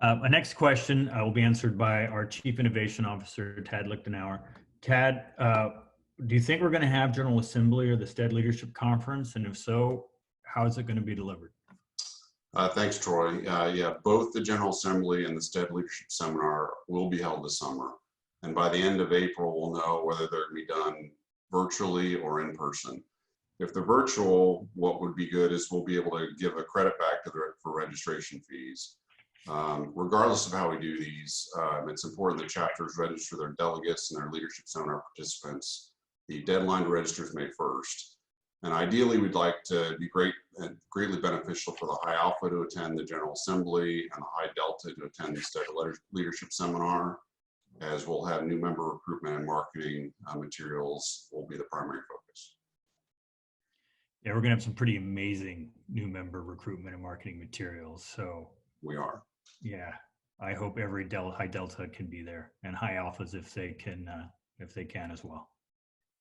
My next question will be answered by our Chief Innovation Officer, Tad Lichtenauer. Tad, do you think we're going to have General Assembly or the Stead Leadership Conference? And if so, how is it going to be delivered? Thanks, Troy. Yeah, both the General Assembly and the Stead Leadership Seminar will be held this summer. And by the end of April, we'll know whether they're going to be done virtually or in person. If they're virtual, what would be good is we'll be able to give a credit back for registration fees. Regardless of how we do these, it's important that chapters register their delegates and their leadership seminar participants. The deadline to register is May 1st. And ideally, we'd like to be greatly beneficial for the High Alpha to attend the General Assembly and the High Delta to attend the Stead Leadership Seminar, as we'll have new member recruitment and marketing materials will be the primary focus. Yeah, we're going to have some pretty amazing new member recruitment and marketing materials. So we are. Yeah, I hope every High Delta can be there, and High Alphas if they can as well.